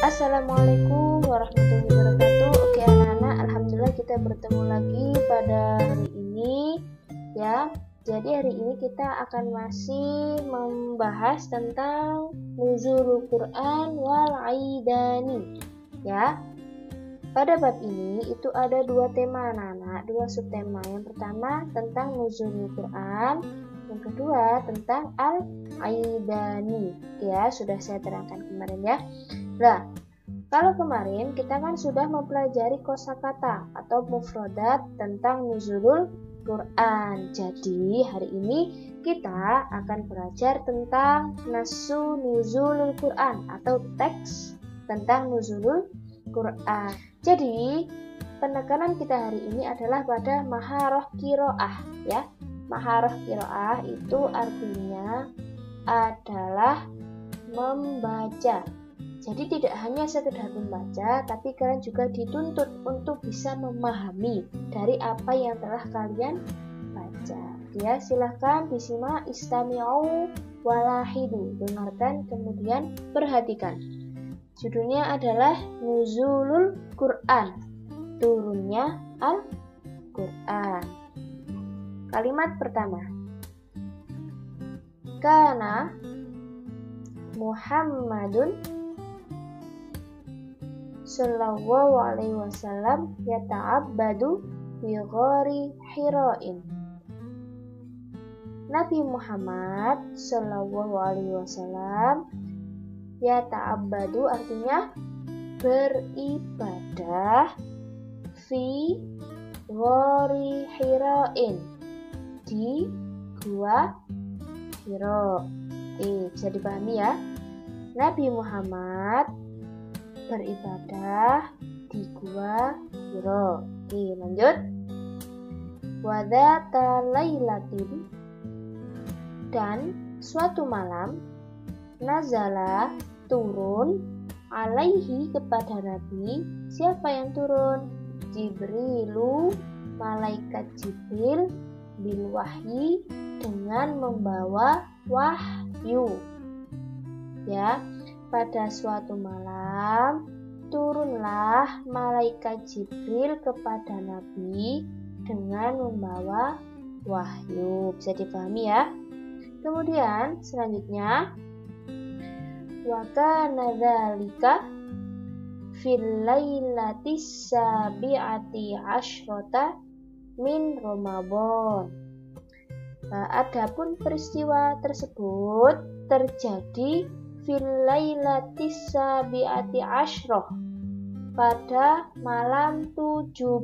Assalamualaikum warahmatullahi wabarakatuh. Oke anak-anak, alhamdulillah kita bertemu lagi pada hari ini ya. Jadi hari ini kita akan masih membahas tentang nuzulul Quran wal aidani ya. Pada bab ini itu ada dua tema anak-anak, dua subtema. Yang pertama tentang nuzulul Quran, yang kedua tentang al-aidani ya, sudah saya terangkan kemarin ya. Nah, kalau kemarin kita kan sudah mempelajari kosakata atau mufradat tentang nuzulul Quran. Jadi hari ini kita akan belajar tentang nasu nuzulul Quran atau teks tentang nuzulul Quran. Jadi penekanan kita hari ini adalah pada maharoh kiroah ya. Maharoh kiroah itu artinya adalah membaca. Jadi tidak hanya sekedar membaca, tapi kalian juga dituntut untuk bisa memahami dari apa yang telah kalian baca. Ya, silahkan disimak, istami'u walahidu, dengarkan kemudian perhatikan. Judulnya adalah Nuzulul Quran, turunnya Al-Quran. Kalimat pertama, Kana Muhammadun sallallahu alaihi wasallam yata'abbadu bi ghari Hira'in. Nabi Muhammad sallallahu alaihi wasallam yata'abbadu artinya beribadah fi ghari Hira'in, di gua Hira. Bisa dipahami ya. Nabi Muhammad beribadah di gua Hira. Lanjut. Wadata lailatin, dan suatu malam nazala turun alaihi kepada Nabi. Siapa yang turun? Jibrilu, malaikat Jibril, bil wahyi, dengan membawa wahyu. Ya, pada suatu malam turunlah malaikat Jibril kepada Nabi dengan membawa wahyu. Bisa dipahami ya. Kemudian selanjutnya, wa kana dzalika fil lailatis sabi'ati asyrata min Ramadan. Adapun peristiwa tersebut terjadi fil lailatis sabi'ati asyrah, pada malam 17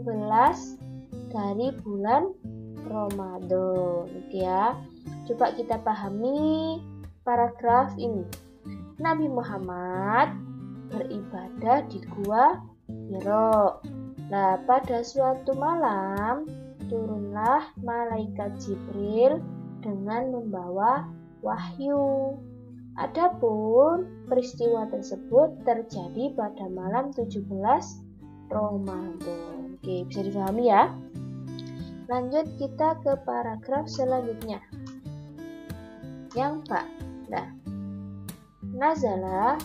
dari bulan Ramadan. Oke ya. Coba kita pahami paragraf ini. Nabi Muhammad beribadah di gua Hira. Nah, pada suatu malam turunlah malaikat Jibril dengan membawa wahyu. Adapun peristiwa tersebut terjadi pada malam 17 Ramadan. Oke, bisa dipahami ya. Lanjut kita ke paragraf selanjutnya. Yang Pak. Nah, nazala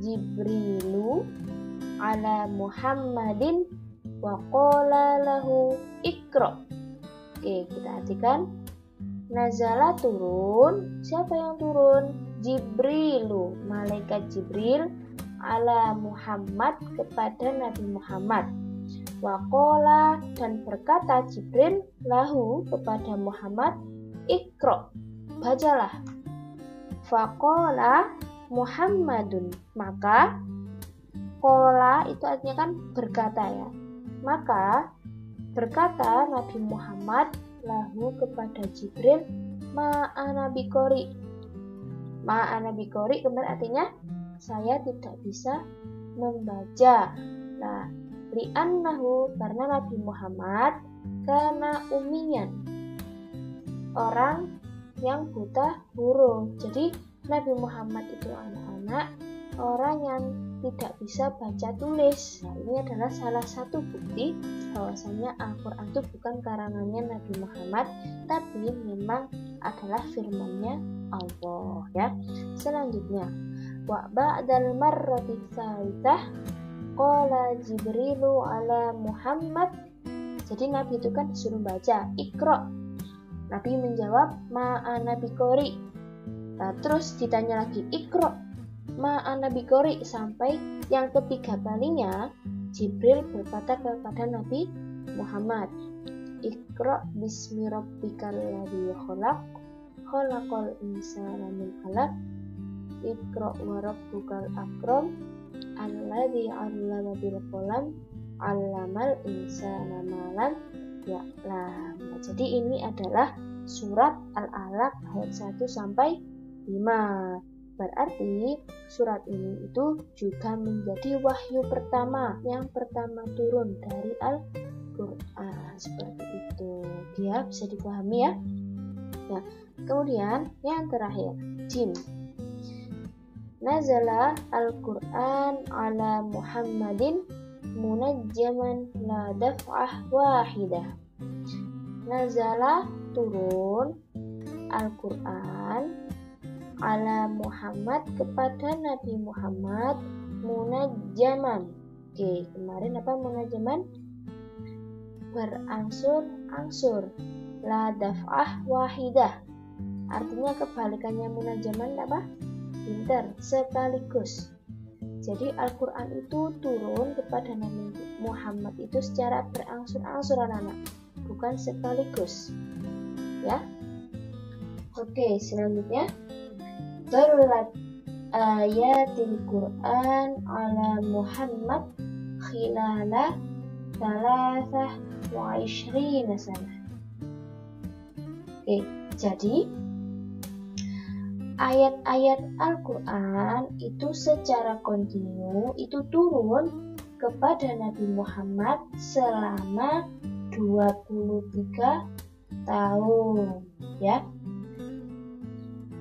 Jibrilu ala Muhammadin wa qala lahu ikra. Oke, kita artikan. Nazala turun. Siapa yang turun? Jibrilu, malaikat Jibril, ala Muhammad kepada Nabi Muhammad. Wa qala, dan berkata Jibril lahu kepada Muhammad, ikra, bacalah. Faqala Muhammadun, maka qala itu artinya kan berkata ya. Maka berkata Nabi Muhammad lahu kepada Jibril, ma'ana biqori. Ma'ana biqori kemudian artinya saya tidak bisa membaca. Nah, li'annahu, karena Nabi Muhammad karena umiyan, orang yang buta huruf. Jadi Nabi Muhammad itu anak-anak orang yang tidak bisa baca tulis. Nah, ini adalah salah satu bukti bahwasanya Al-Quran itu bukan karangannya Nabi Muhammad, tapi memang adalah firman-Nya Allah ya. Selanjutnya, wa ba'dal marrati tsalitsaah qala Jibrilu ala Muhammad. Jadi Nabi itu kan disuruh baca, Iqra. Nabi menjawab, ma'ana biqori. Nah, terus ditanya lagi, Iqra, ma'ana biqori. Sampai yang ketiga kalinya Jibril berkata kepada Nabi Muhammad, Iqra bismi rabbikal ladzi khalaq, khalaqal insana min 'alaq, Iqra wa rabbukal akram, alladzi 'allama bil qalam, 'allamal insana ma lam ya'lam. Nah, jadi ini adalah surat Al-Alaq ayat 1 sampai 5. Berarti surat ini itu juga menjadi wahyu pertama yang pertama turun dari Al-Qur'an. Seperti itu. Dia bisa dipahami ya. Nah, kemudian yang terakhir, jim. Nazala Al-Qur'an ala Muhammadin munajjaman la daf'ah wahidah. Nazala turun Al-Qur'an ala Muhammad kepada Nabi Muhammad munajjaman. Oke, kemarin apa munajjaman? Berangsur-angsur. La daf'ah wahidah. Artinya kebalikannya munajjaman apa? Pinter, sekaligus. Jadi Al-Quran itu turun kepada Nabi Muhammad itu secara berangsur-angsur anak-anak, bukan sekaligus. Ya. Oke, selanjutnya. Darurat ayatil Quran ala Muhammad khilala 23 sana. Oke, jadi ayat-ayat Al-Quran itu secara kontinu itu turun kepada Nabi Muhammad selama 23 tahun ya.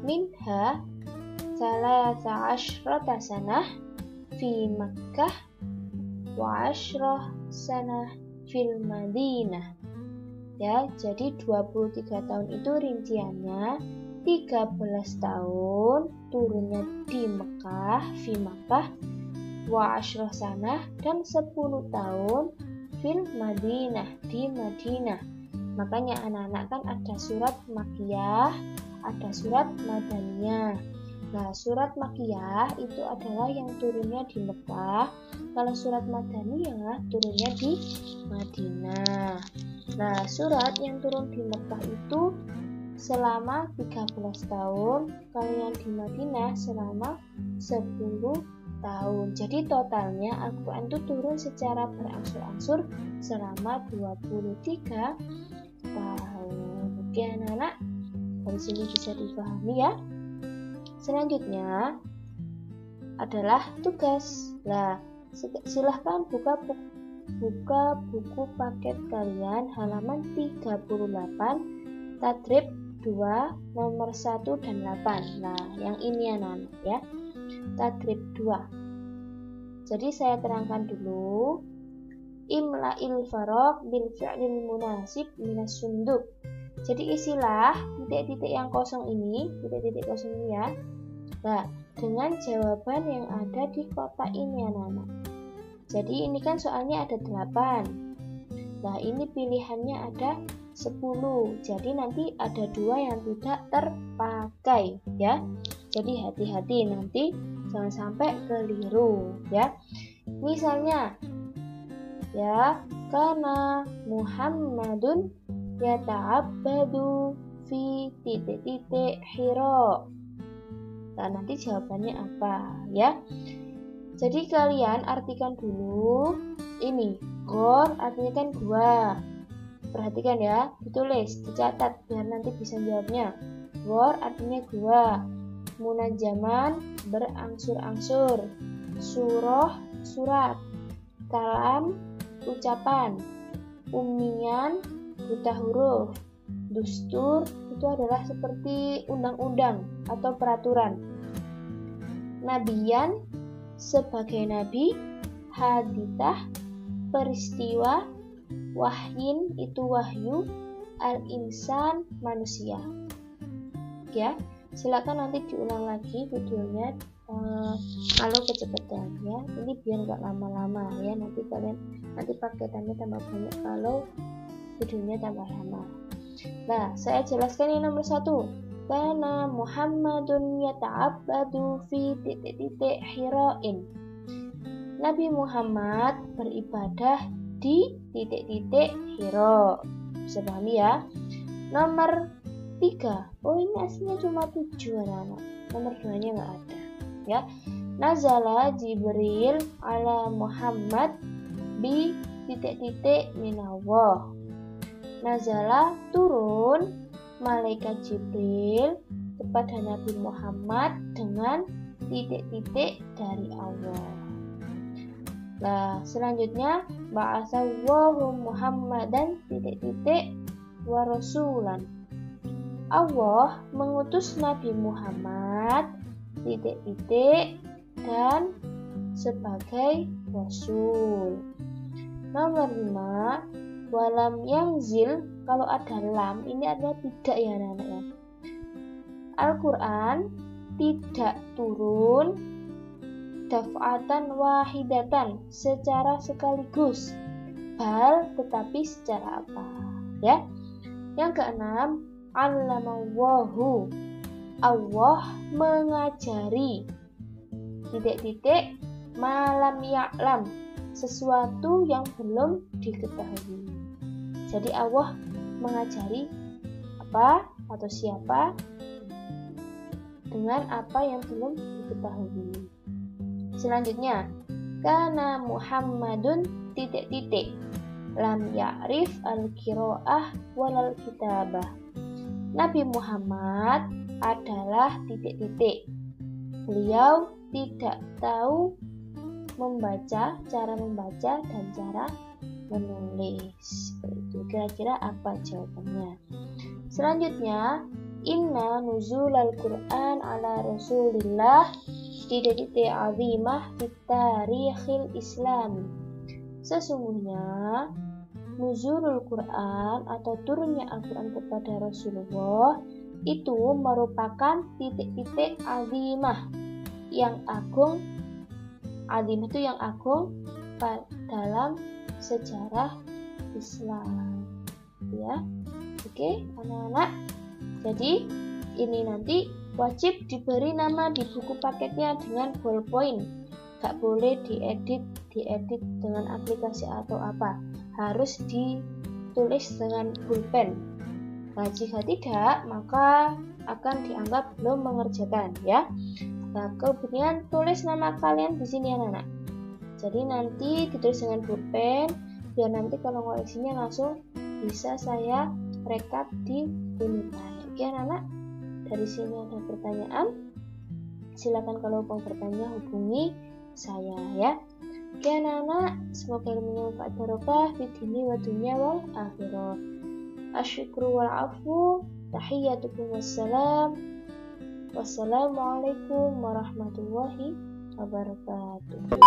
Minha 13 sanah fi Makkah wa 10 sanah fil Madinah. Ya, jadi 23 tahun itu rinciannya 13 tahun turunnya di Mekah, fi Makkah, wa 10 sanah, dan 10 tahun fil Madinah, di Madinah. Makanya anak-anak kan ada surat Makkiyah, ada surat Madaniyah. Nah, surat Makkiyah itu adalah yang turunnya di Mekah, kalau surat Madaniyah turunnya di Madinah. Nah, surat yang turun di Mekah itu selama 13 tahun, kalau yang di Madinah selama 10 tahun. Jadi totalnya Al-Quran itu turun secara berangsur-angsur selama 23 tahun. Oke anak-anak, dari sini bisa dipahami ya. Selanjutnya adalah tugas. Nah, silahkan buka buku paket kalian halaman 38 Tadrib 2 nomor 1 dan 8. Nah, yang ini anak-anak ya. Tadrib 2. Jadi saya terangkan dulu. Imla'il faraq bil fi'lil munasib minas sunduk. Jadi isilah titik-titik yang kosong ini, titik-titik kosong ini ya. Nah, dengan jawaban yang ada di kotak ini anak-anak. Jadi ini kan soalnya ada 8. Nah, ini pilihannya ada 10. Jadi nanti ada 2 yang tidak terpakai ya. Jadi hati-hati nanti jangan sampai keliru ya. Misalnya ya, karena Muhammadun yata'abbadu fi titik-titik Hira. Nah, nanti jawabannya apa ya? Jadi kalian artikan dulu ini. Gor artinya kan gua. Perhatikan ya, ditulis, dicatat biar nanti bisa jawabnya. Gor artinya gua. Munajjaman berangsur-angsur. Surah surat. Kalam ucapan. Ummiyan buta huruf. Dustur itu adalah seperti undang-undang atau peraturan. Nabiyan sebagai nabi. Hadithah peristiwa. Wahyin itu wahyu. Al-insan manusia. ya. Silakan nanti diulang lagi videonya kalau kecepatan ya. Ini biar nggak lama-lama ya. Nanti paketannya tambah banyak kalau videonya tambah lama. Nah, saya jelaskan yang nomor 1. Kana Muhammadun yata'abbadu fi titik-titik Hira'in. Nabi Muhammad beribadah di titik-titik Hira. Bisa pahami ya. Nomor 3. Oh, ini aslinya cuma 7 anak-anak. Nomor 2-nya nggak ada ya. Nazala Jibril ala Muhammad bi titik-titik minallah. Nazala turun malaikat Jibril kepada Nabi Muhammad dengan titik-titik dari Allah. Nah, selanjutnya ba'atsallahu Muhammadan titik-titik wa rasulan. Allah mengutus Nabi Muhammad titik-titik dan sebagai rasul. Nomor 5, walam yanzil. Kalau ada lam, ini adalah tidak ya anak-anak ya. Al-Quran tidak turun daf'atan wahidatan, secara sekaligus, bal tetapi secara apa ya. Yang keenam, allamawahu, Allah mengajari titik-titik malam ya'lam, sesuatu yang belum diketahui. Jadi Allah mengajari apa atau siapa dengan apa yang belum diketahui. Selanjutnya, kana Muhammadun titik-titik lam ya'rif al-qiraah walal kitabah. Nabi Muhammad adalah titik-titik. Beliau tidak tahu membaca, cara membaca dan cara menulis. Itu kira-kira apa jawabannya? Selanjutnya, inna nuzulal Qur'an ala Rasulillah titik-titik azimah fit tarikhil Islam. Sesungguhnya nuzulul Quran atau turunnya Al-Quran kepada Rasulullah itu merupakan titik-titik azimah yang agung. Azimah itu yang agung dalam sejarah Islam ya. Oke anak-anak, jadi ini nanti wajib diberi nama di buku paketnya dengan ballpoint. Gak boleh diedit dengan aplikasi atau apa, harus ditulis dengan pulpen. Nah, jika tidak, maka akan dianggap belum mengerjakan ya. Nah, kemudian tulis nama kalian di sini anak-anak. Jadi nanti ditulis dengan pulpen, biar nanti kalau ngoleksinya langsung bisa saya rekap di unit. Oke anak-anak, dari sini ada pertanyaan. Silakan kalau mau bertanya hubungi saya ya. Oke anak-anak, semoga bermanfaat barokah fi dini wa dunya wal akhirah. Asyukru wal afu, tahiyyatukum wassalam. Wassalamualaikum warahmatullahi wabarakatuh.